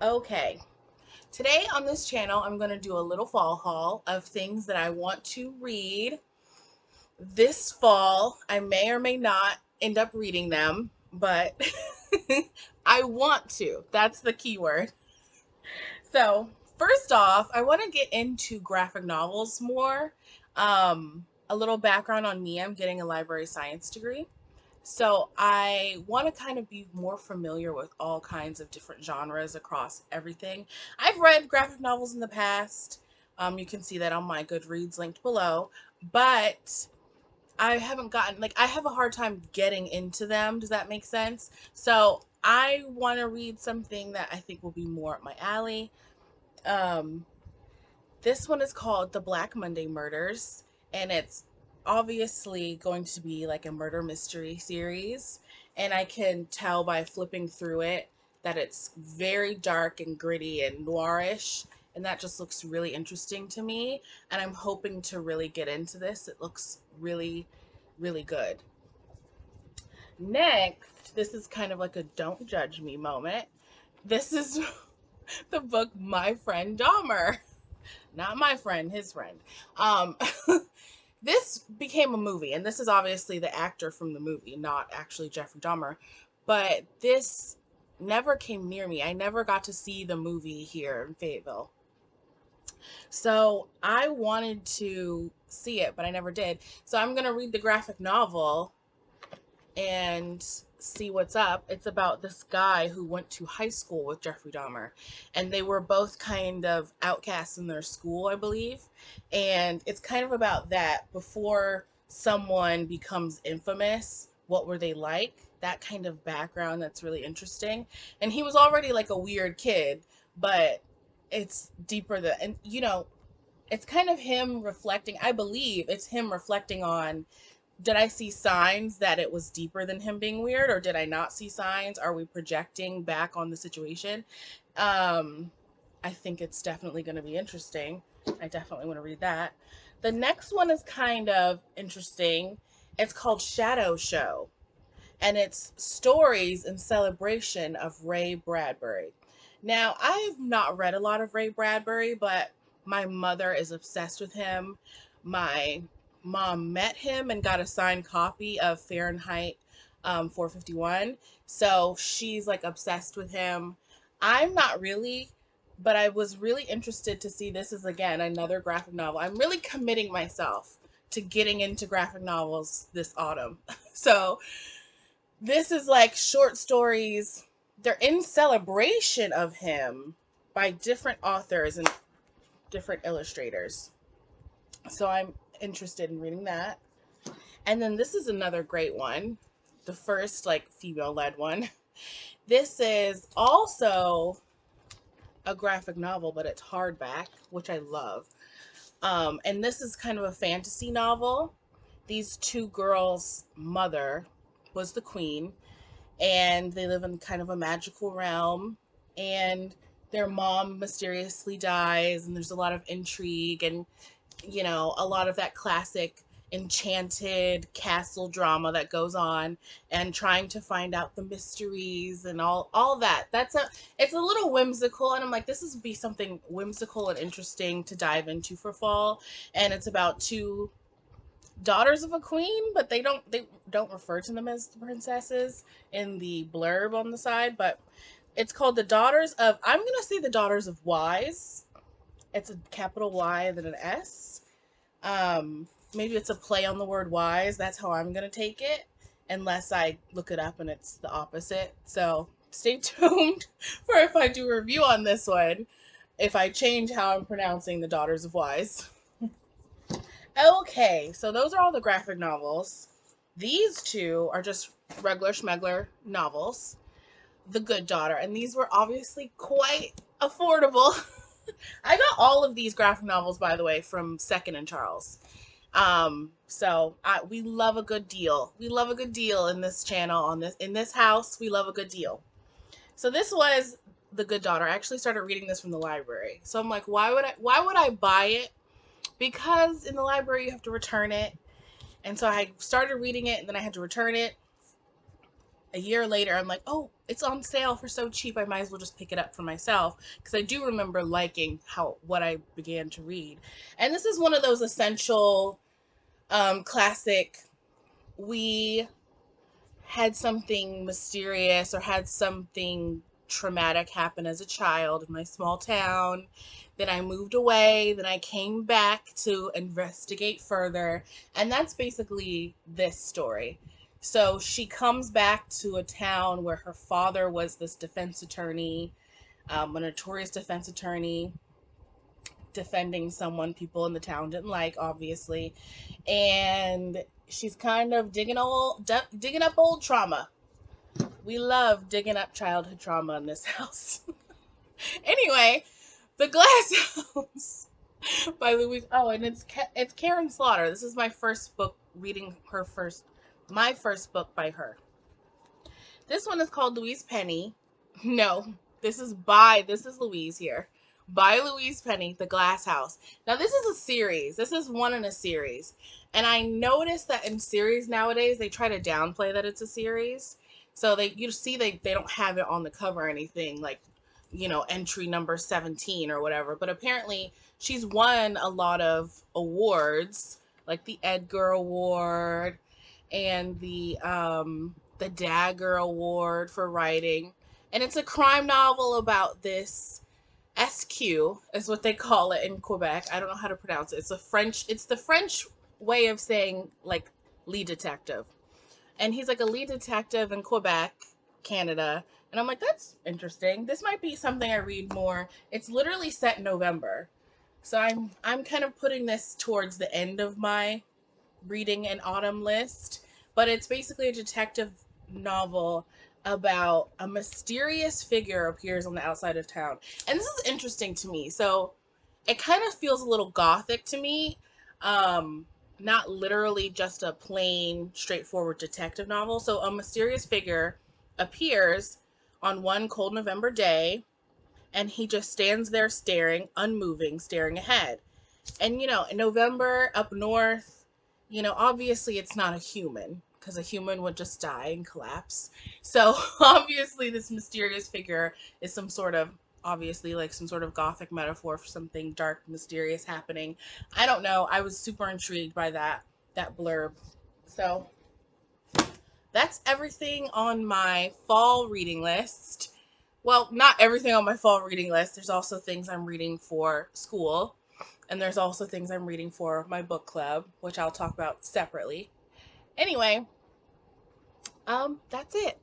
Okay, today on this channel, I'm going to do a little fall haul of things that I want to read this fall. I may or may not end up reading them, but I want to. That's the key word. So, first off, I want to get into graphic novels more. A little background on me, I'm getting a library science degree. So I want to kind of be more familiar with all kinds of different genres across everything. I've read graphic novels in the past. You can see that on my Goodreads linked below, but I haven't gotten, like, I have a hard time getting into them. Does that make sense? So I want to read something that I think will be more up my alley. Um, this one is called The Black Monday Murders, and it's obviously going to be like a murder mystery series. And I can tell by flipping through it that it's very dark and gritty and noirish, and that just looks really interesting to me. And I'm hoping to really get into this. It looks really, really good. Next, this is kind of like a don't judge me moment. This is the book My Friend Dahmer. Not my friend, his friend. Um, this became a movie, and this is obviously the actor from the movie, not actually Jeffrey Dahmer. But this never came near me. I never got to see the movie here in Fayetteville. So I wanted to see it, but I never did. So I'm going to read the graphic novel and see what's up. It's about this guy who went to high school with Jeffrey Dahmer, and they were both kind of outcasts in their school, I believe. And it's kind of about that before someone becomes infamous. What were they like? That kind of background that's really interesting. And he was already like a weird kid, but it's deeper than, and it's kind of him reflecting. I believe it's him reflecting on, did I see signs that it was deeper than him being weird, or did I not see signs? Are we projecting back on the situation? Um, I think it's definitely going to be interesting. I definitely want to read that. The next one is kind of interesting. It's called Shadow Show, and it's stories in celebration of Ray Bradbury. Now, I have not read a lot of Ray Bradbury, but my mother is obsessed with him. My mom met him and got a signed copy of Fahrenheit 451. So she's like obsessed with him. I'm not really, but I was really interested to see, this is again another graphic novel. I'm really committing myself to getting into graphic novels this autumn. So this is like short stories. They're in celebration of him by different authors and different illustrators. So I'm interested in reading that. And then this is another great one. The first like female led one. This is also a graphic novel, but it's hardback, which I love. And this is kind of a fantasy novel. These two girls' mother was the queen, and they live in kind of a magical realm, and their mom mysteriously dies, and there's a lot of intrigue and a lot of that classic enchanted castle drama that goes on, and trying to find out the mysteries and all that. It's a little whimsical, and I'm like, this would be something whimsical and interesting to dive into for fall. And it's about two daughters of a queen, but they don't refer to them as the princesses in the blurb on the side. But it's called the Daughters of, I'm gonna say the Daughters of Wise. It's a capital Y and then an S. Maybe it's a play on the word wise. That's how I'm gonna take it, unless I look it up and it's the opposite. So stay tuned for if I do a review on this one, if I change how I'm pronouncing the Daughters of Wise. Okay, so those are all the graphic novels. These two are just regular schmegler novels. The Good Daughter, and these were obviously quite affordable. I got all of these graphic novels, by the way, from Second and Charles. We love a good deal. We love a good deal in this channel, in this house. We love a good deal. So this was The Good Daughter. I actually started reading this from the library. So I'm like, why would I buy it? Because in the library you have to return it. And so I started reading it, and then I had to return it. a year later, I'm like, oh, it's on sale for so cheap, I might as well just pick it up for myself, because I do remember liking what I began to read. And this is one of those essential classic, we had something mysterious or had something traumatic happen as a child in my small town. Then I moved away. Then I came back to investigate further. And that's basically this story. So she comes back to a town where her father was this defense attorney, a notorious defense attorney, defending someone people in the town didn't like, obviously. And she's kind of digging up old trauma. We love digging up childhood trauma in this house. Anyway, The Glass House by Louise. Oh, and it's Karen Slaughter. This is my first book reading my first book by her. This one is called Louise Penny. No, this is Louise here. By Louise Penny, The Glass House. Now, this is a series. This is one in a series. And I noticed that in series nowadays, they try to downplay that it's a series. So you see they don't have it on the cover or anything, like, entry number 17 or whatever. But apparently, she's won a lot of awards, like the Edgar Award and the Dagger Award for writing. And it's a crime novel about this SQ, is what they call it in Quebec. I don't know how to pronounce it. It's the French way of saying, like, lead detective. And he's like a lead detective in Quebec, Canada. And I'm like, that's interesting. This might be something I read more. It's literally set in November. So I'm kind of putting this towards the end of my reading an autumn list, but it's basically a detective novel about a mysterious figure appears on the outside of town. And this is interesting to me. So it kind of feels a little gothic to me. Not literally just a plain, straightforward detective novel. So a mysterious figure appears on one cold November day, and he just stands there staring, unmoving, staring ahead. And, in November up north, obviously it's not a human, because a human would just die and collapse. So obviously this mysterious figure is obviously like some sort of gothic metaphor for something dark, mysterious happening. I don't know. I was super intrigued by that blurb. So that's everything on my fall reading list. Well, not everything on my fall reading list. There's also things I'm reading for school. And there's also things I'm reading for my book club, which I'll talk about separately. Anyway, that's it.